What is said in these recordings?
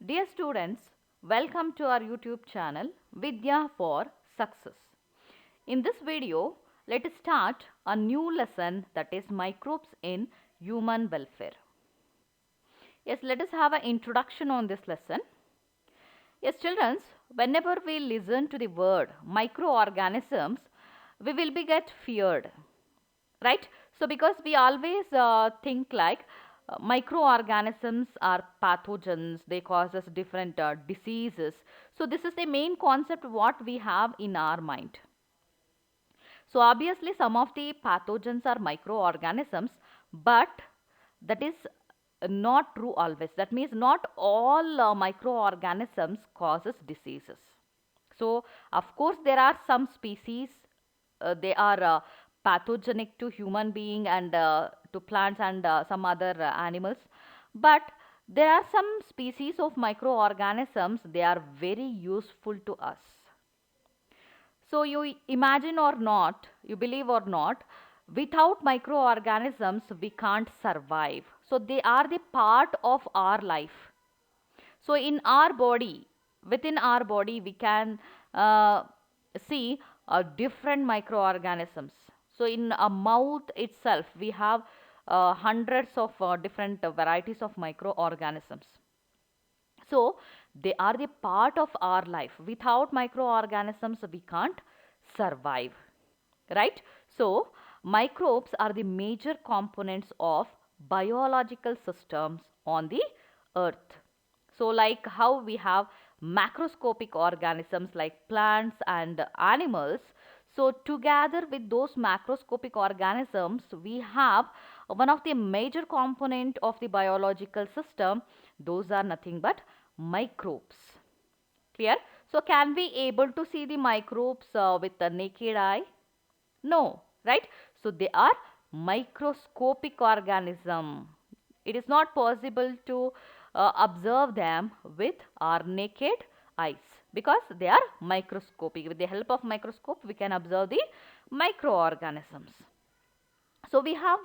Dear students, welcome to our YouTube channel Vidya for Success. In this video, let us start a new lesson, that is microbes in human welfare. Yes, let us have an introduction on this lesson. Yes, children, whenever we listen to the word microorganisms, we will be get feared, right? So because we always think like microorganisms are pathogens, they cause us different diseases. So this is the main concept what we have in our mind. So obviously some of the pathogens are microorganisms, but that is not true always. That means not all microorganisms causes diseases. So of course there are some species, they are pathogenic to human being and to plants and some other animals, but there are some species of microorganisms, they are very useful to us. So you imagine or not, you believe or not, without microorganisms we can't survive. So they are the part of our life. So in our body, within our body, we can see different microorganisms. So in a mouth itself, we have hundreds of different varieties of microorganisms. So they are the part of our life. Without microorganisms, we can't survive, right? So microbes are the major components of biological systems on the earth. So like how we have macroscopic organisms like plants and animals, so together with those macroscopic organisms, we have one of the major component of the biological system. Those are nothing but microbes. Clear? So can we able to see the microbes with the naked eye? No, right? So they are microscopic organism. It is not possible to observe them with our naked eyes because they are microscopic. With the help of microscope, we can observe the microorganisms. So we have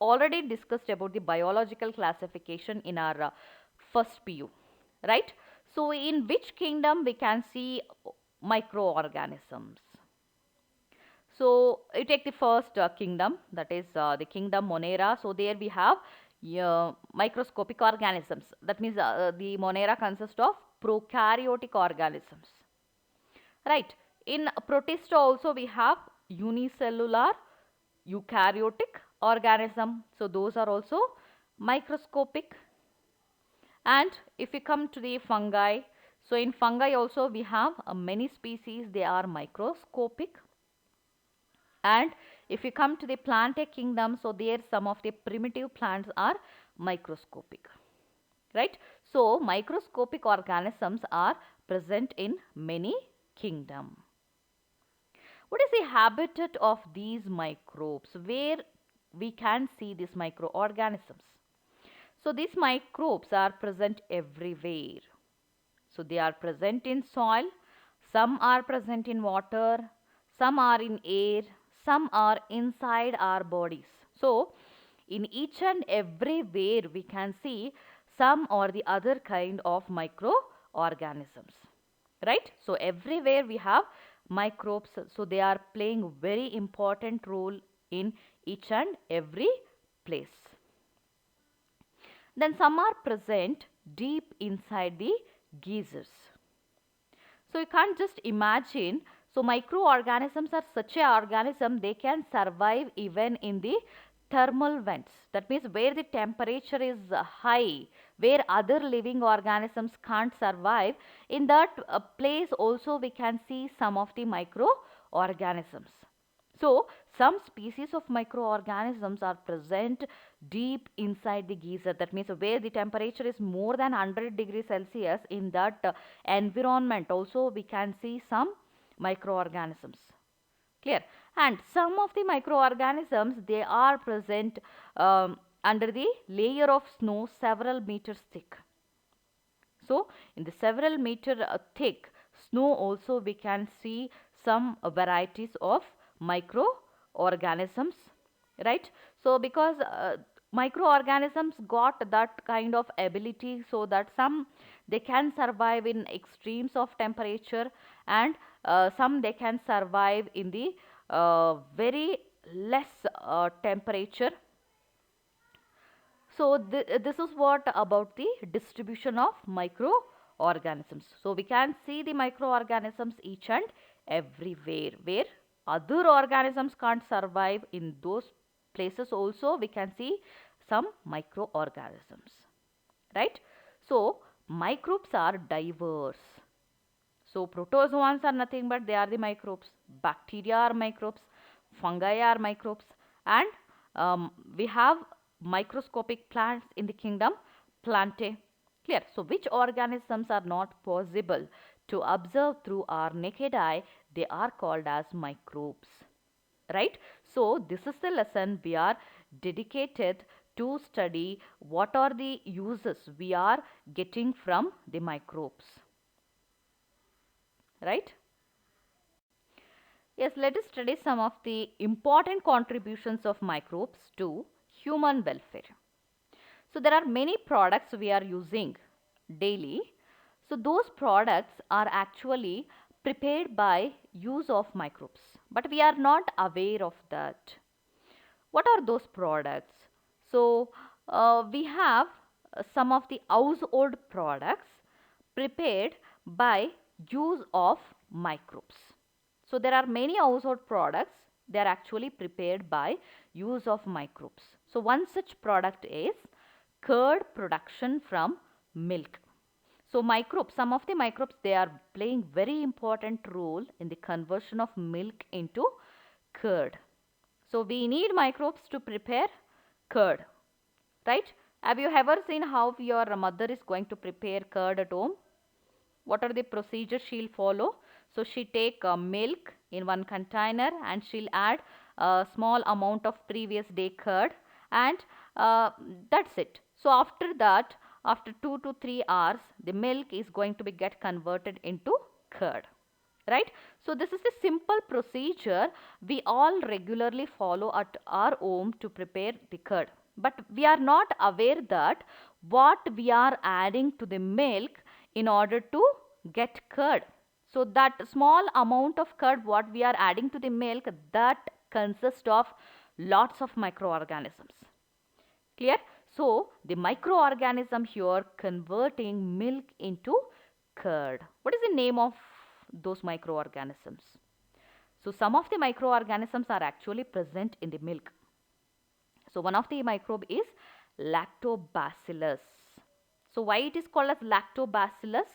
already discussed about the biological classification in our first PU, right? So in which kingdom we can see microorganisms? So you take the first kingdom, that is the kingdom Monera. So there we have microscopic organisms. That means the Monera consists of prokaryotic organisms, right? In Protista also we have unicellular eukaryotic organism. So those are also microscopic. And if we come to the fungi, so in fungi also we have many species, they are microscopic. And if you come to the plant kingdom, so there some of the primitive plants are microscopic, right? So microscopic organisms are present in many kingdom. What is the habitat of these microbes? Where we can see these microorganisms? So these microbes are present everywhere. So they are present in soil, some are present in water, some are in air, some are inside our bodies. So in each and everywhere we can see some or the other kind of microorganisms, right? So everywhere we have microbes, so they are playing very important role in each and every place. Then some are present deep inside the geysers. So you can't just imagine. So microorganisms are such a organism, they can survive even in the thermal vents. That means where the temperature is high, where other living organisms can't survive. In that place also we can see some of the microorganisms. So some species of microorganisms are present deep inside the geyser. That means where the temperature is more than 100 degrees Celsius, in that environment also we can see some microorganisms. Clear? And some of the microorganisms, they are present under the layer of snow several meters thick. So in the several meter thick snow also we can see some varieties of microorganisms, right? So because microorganisms got that kind of ability, so that some they can survive in extremes of temperature, and some they can survive in the very less temperature. So this is what about the distribution of microorganisms. So we can see the microorganisms each and everywhere. Where other organisms can't survive, in those places also we can see some microorganisms, right? So microbes are diverse. So protozoans are nothing but they are the microbes. Bacteria are microbes. Fungi are microbes. And we have microscopic plants in the kingdom Plantae. Clear? So which organisms are not possible to observe through our naked eye? They are called as microbes. Right? So this is the lesson we are dedicated to study what are the uses we are getting from the microbes. Right? Yes, let us study some of the important contributions of microbes to human welfare. So there are many products we are using daily. So those products are actually prepared by use of microbes, but we are not aware of that. What are those products? So we have some of the household products prepared by use of microbes. So there are many household products, they are actually prepared by use of microbes. So one such product is curd production from milk. So microbes, some of the microbes, they are playing very important role in the conversion of milk into curd. So we need microbes to prepare curd, right? Have you ever seen how your mother is going to prepare curd at home? What are the procedures she'll follow? So she take milk in one container and she'll add a small amount of previous day curd, and that's it. So after that, after 2 to 3 hours, the milk is going to be get converted into curd, right? So this is the simple procedure we all regularly follow at our home to prepare the curd, but we are not aware that what we are adding to the milk in order to get curd. So that small amount of curd what we are adding to the milk, that consists of lots of microorganisms. Clear? So the microorganism here converting milk into curd. What is the name of those microorganisms? So some of the microorganisms are actually present in the milk. So one of the microbe is lactobacillus. So why it is called as lactobacillus?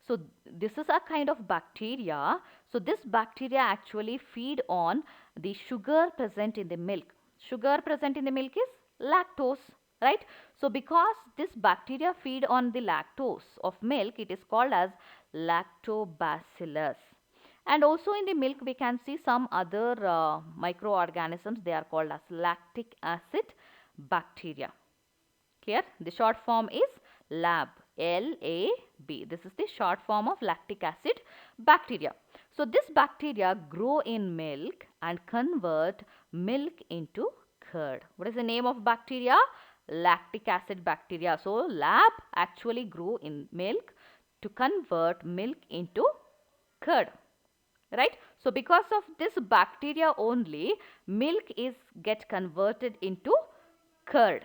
So this is a kind of bacteria. So this bacteria actually feed on the sugar present in the milk. Sugar present in the milk is lactose, right? So because this bacteria feed on the lactose of milk, it is called as lactobacillus. And also in the milk we can see some other microorganisms. They are called as lactic acid bacteria. Clear? The short form is LAB. L-A-B. This is the short form of lactic acid bacteria. So this bacteria grow in milk and convert milk into curd. What is the name of bacteria? Lactic acid bacteria. So LAB actually grow in milk to convert milk into curd, right? So because of this bacteria only, milk is get converted into curd,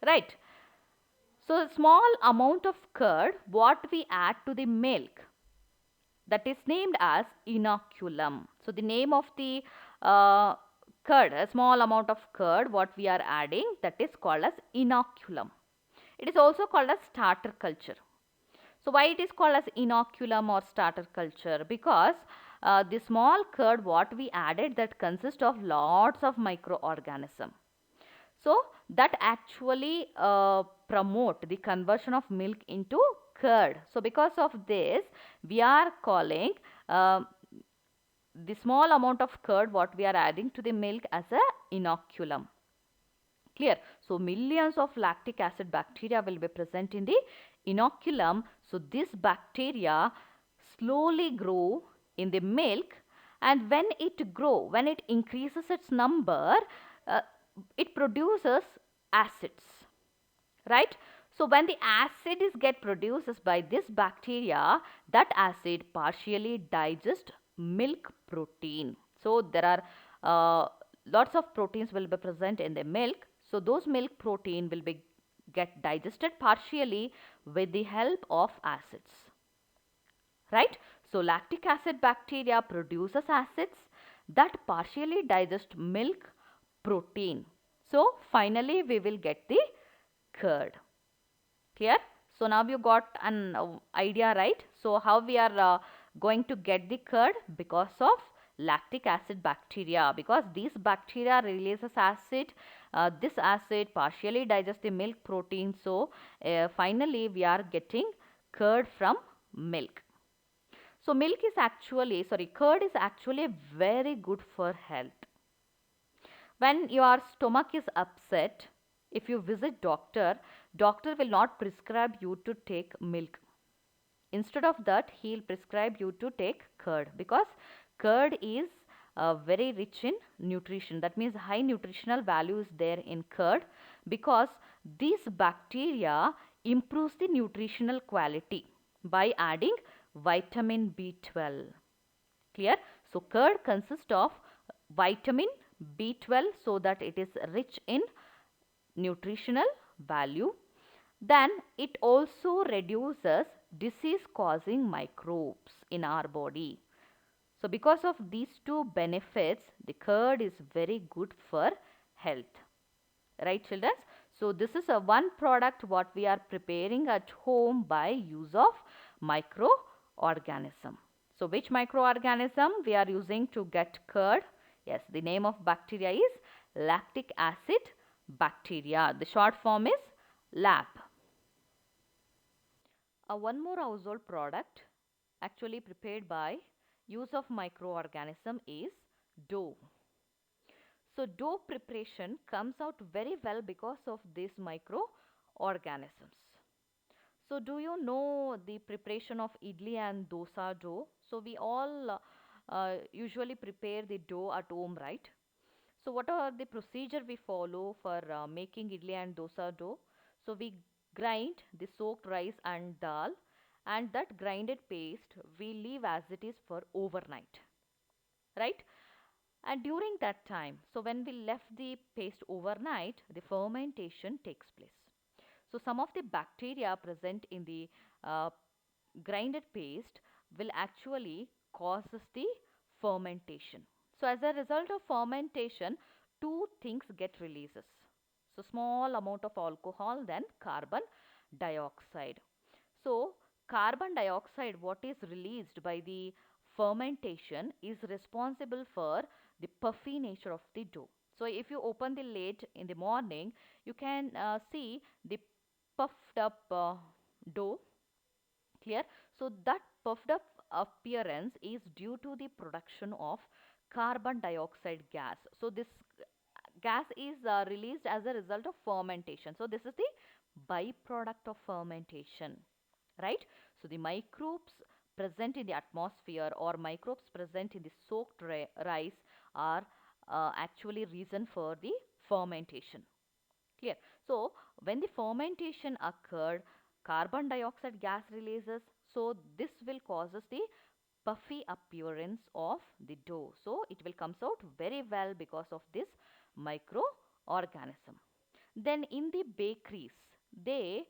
right? So a small amount of curd what we add to the milk, that is named as inoculum. So the name of the curd, a small amount of curd what we are adding, that is called as inoculum. It is also called as starter culture. So why it is called as inoculum or starter culture? Because the small curd what we added, that consists of lots of microorganisms. So that actually promote the conversion of milk into curd. So because of this we are calling the small amount of curd what we are adding to the milk as a inoculum. Clear? So millions of lactic acid bacteria will be present in the inoculum. So this bacteria slowly grow in the milk, and when it increases its number, it produces acids, right? So when the acid is get produced by this bacteria, that acid partially digest milk protein. So there are lots of proteins will be present in the milk. So those milk protein will be get digested partially with the help of acids, right? So lactic acid bacteria produces acids that partially digest milk protein. So finally we will get the curd. Clear? So now you got an idea, right? So how we are going to get the curd? Because of lactic acid bacteria, because these bacteria releases acid. This acid partially digests the milk protein. So finally we are getting curd from milk. So milk is actually, sorry, curd is actually very good for health. When your stomach is upset, if you visit doctor will not prescribe you to take milk. Instead of that, he'll prescribe you to take curd, because curd is very rich in nutrition. That means high nutritional value is there in curd, because these bacteria improves the nutritional quality by adding vitamin B12. Clear? So curd consists of vitamin B12, so that it is rich in nutritional value. Then it also reduces disease causing microbes in our body. So because of these two benefits, the curd is very good for health. Right, children? So this is a one product what we are preparing at home by use of microorganism. So which microorganism we are using to get curd? Yes, the name of bacteria is lactic acid bacteria. The short form is LAB. One more household product actually prepared by use of microorganism is dough. So dough preparation comes out very well because of these microorganisms. So do you know the preparation of idli and dosa dough? So we all usually prepare the dough at home, right? So what are the procedure we follow for making idli and dosa dough? So we grind the soaked rice and dal, and that grinded paste we leave as it is for overnight, right? And during that time, so when we left the paste overnight, the fermentation takes place. So some of the bacteria present in the uh, grinded paste will actually causes the fermentation. So as a result of fermentation, two things get releases. So small amount of alcohol, then carbon dioxide. So carbon dioxide, what is released by the fermentation, is responsible for the puffy nature of the dough. So if you open the lid in the morning, you can see the puffed up dough. Clear? So that puffed up appearance is due to the production of carbon dioxide gas. So this gas is released as a result of fermentation. So this is the byproduct of fermentation, right? So the microbes present in the atmosphere or microbes present in the soaked rice are actually reason for the fermentation. Clear? So when the fermentation occurred, carbon dioxide gas releases. So this will causes the puffy appearance of the dough. So it will comes out very well because of this microorganism. Then in the bakeries, they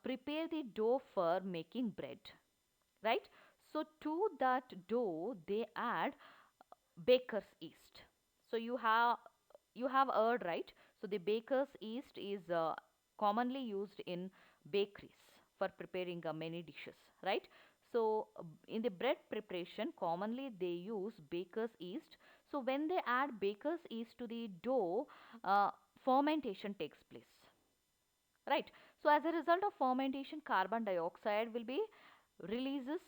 prepare the dough for making bread, right? So to that dough, they add baker's yeast. So you have heard, right? So the baker's yeast is commonly used in bakeries for preparing many dishes, right? So in the bread preparation, commonly they use baker's yeast. So when they add baker's yeast to the dough, uh, fermentation takes place, right? So as a result of fermentation, carbon dioxide will be releases.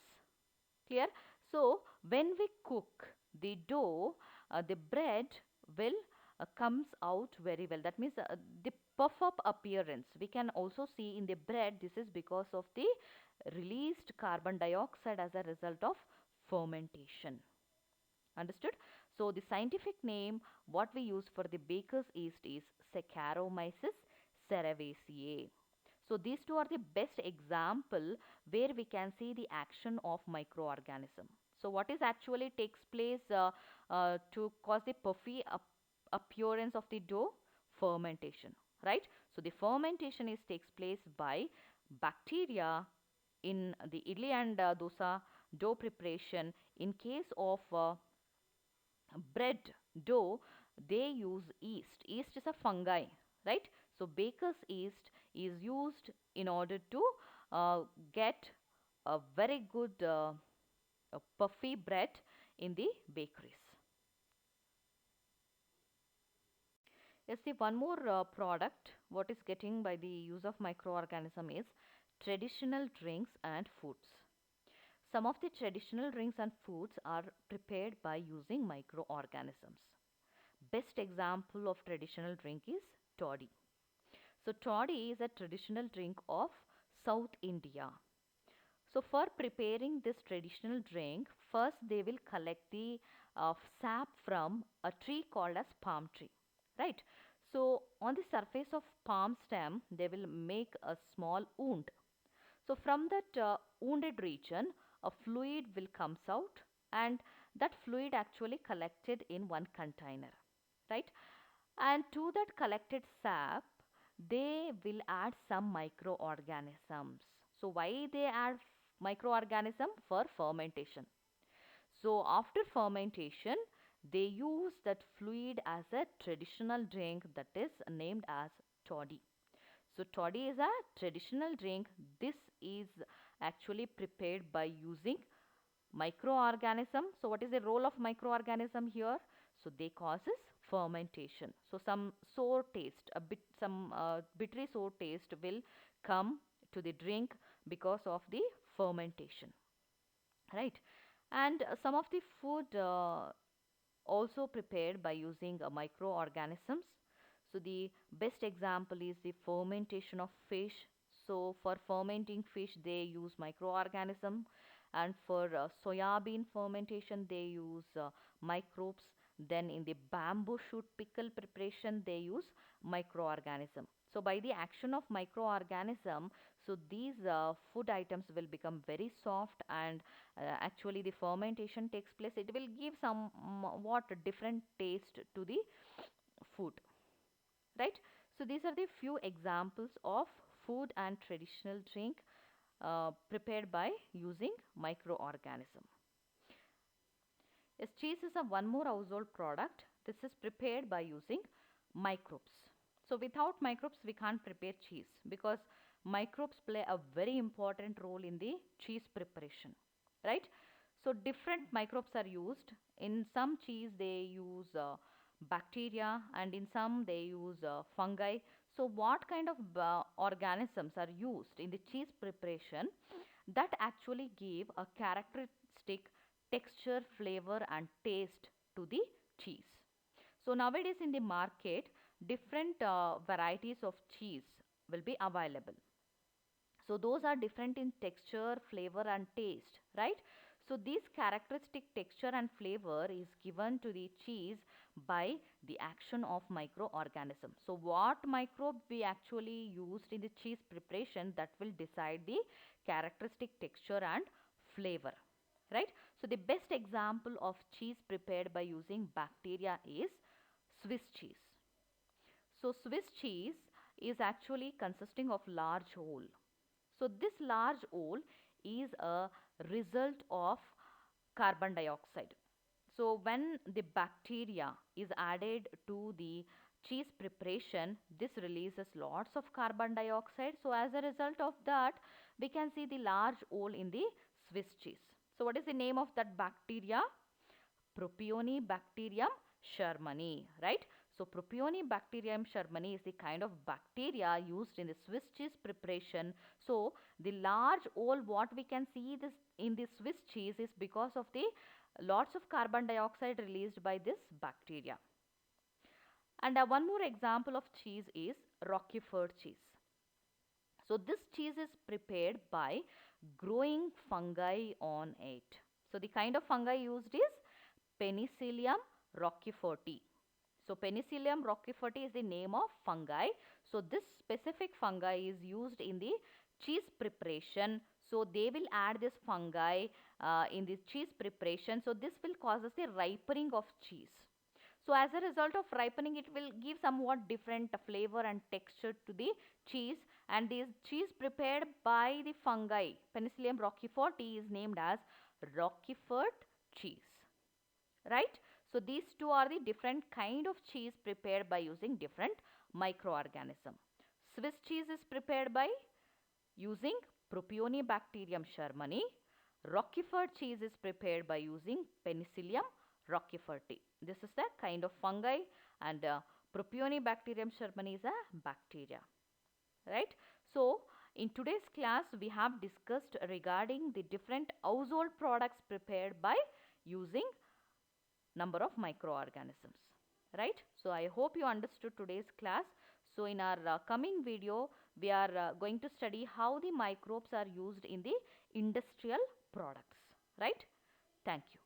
Clear? So when we cook the dough, the bread will comes out very well. That means the puff up appearance we can also see in the bread. This is because of the released carbon dioxide as a result of fermentation. Understood? So the scientific name what we use for the baker's yeast is Saccharomyces cerevisiae. So these two are the best example where we can see the action of microorganism. So what is actually takes place to cause the puffy appearance of the dough? Fermentation, right? So the fermentation is takes place by bacteria in the idli and dosa dough preparation. In case of bread dough, they use yeast. Yeast is a fungi, right? So baker's yeast is used in order to uh, get a very good puffy bread in the bakeries. Yes, see, one more product what is getting by the use of microorganism is traditional drinks and foods. Some of the traditional drinks and foods are prepared by using microorganisms. Best example of traditional drink is toddy. So toddy is a traditional drink of South India. So for preparing this traditional drink, first they will collect the sap from a tree called as palm tree, right? So on the surface of palm stem, they will make a small wound. So from that wounded region, a fluid will comes out, and that fluid actually collected in one container, right? And to that collected sap, they will add some microorganisms. So why they add microorganism? For fermentation. So after fermentation, they use that fluid as a traditional drink that is named as toddy. So toddy is a traditional drink. This is actually prepared by using microorganism. So what is the role of microorganism here? So they causes fermentation. So some sour taste, a bit some bittery sour taste will come to the drink because of the fermentation, right? And some of the food also prepared by using microorganisms. So the best example is the fermentation of fish. So for fermenting fish, they use microorganism, and for soya bean fermentation, they use microbes. Then in the bamboo shoot pickle preparation, they use microorganism. So by the action of microorganism, so these food items will become very soft, and actually the fermentation takes place. It will give some what different taste to the food, right? So these are the few examples of food and traditional drink prepared by using microorganism. Yes, cheese is a one more household product. This is prepared by using microbes. So without microbes, we can't prepare cheese, because microbes play a very important role in the cheese preparation, right? So different microbes are used. In some cheese, they use bacteria, and in some they use fungi. So what kind of organisms are used in the cheese preparation that actually give a characteristic texture, flavor and taste to the cheese? So nowadays in the market, different varieties of cheese will be available. So those are different in texture, flavor and taste, right? So this characteristic texture and flavor is given to the cheese by the action of microorganism. So what microbe we actually used in the cheese preparation, that will decide the characteristic texture and flavor, right? So the best example of cheese prepared by using bacteria is Swiss cheese. So Swiss cheese is actually consisting of large hole. So this large hole is a result of carbon dioxide. So when the bacteria is added to the cheese preparation, this releases lots of carbon dioxide. So as a result of that, we can see the large hole in the Swiss cheese. So what is the name of that bacteria? Propionibacterium shermani, right? So Propionibacterium shermani is the kind of bacteria used in the Swiss cheese preparation. So the large hole what we can see this in the Swiss cheese is because of the lots of carbon dioxide released by this bacteria. And one more example of cheese is Roquefort cheese. So this cheese is prepared by growing fungi on it. So the kind of fungi used is Penicillium roqueforti. So Penicillium roqueforti is the name of fungi. So this specific fungi is used in the cheese preparation. So they will add this fungi in the cheese preparation. So this will causes the ripening of cheese. So as a result of ripening, it will give somewhat different flavor and texture to the cheese, and this cheese prepared by the fungi Penicillium roqueforti is named as Roquefort cheese, right? So these two are the different kind of cheese prepared by using different microorganism. Swiss cheese is prepared by using Propionibacterium shermani. Roquefort cheese is prepared by using Penicillium roqueforti. This is the kind of fungi, and Propionibacterium shermani is a bacteria, right? So in today's class we have discussed regarding the different household products prepared by using number of microorganisms, right? So I hope you understood today's class. So in our coming video we are going to study how the microbes are used in the industrial products, right? Thank you.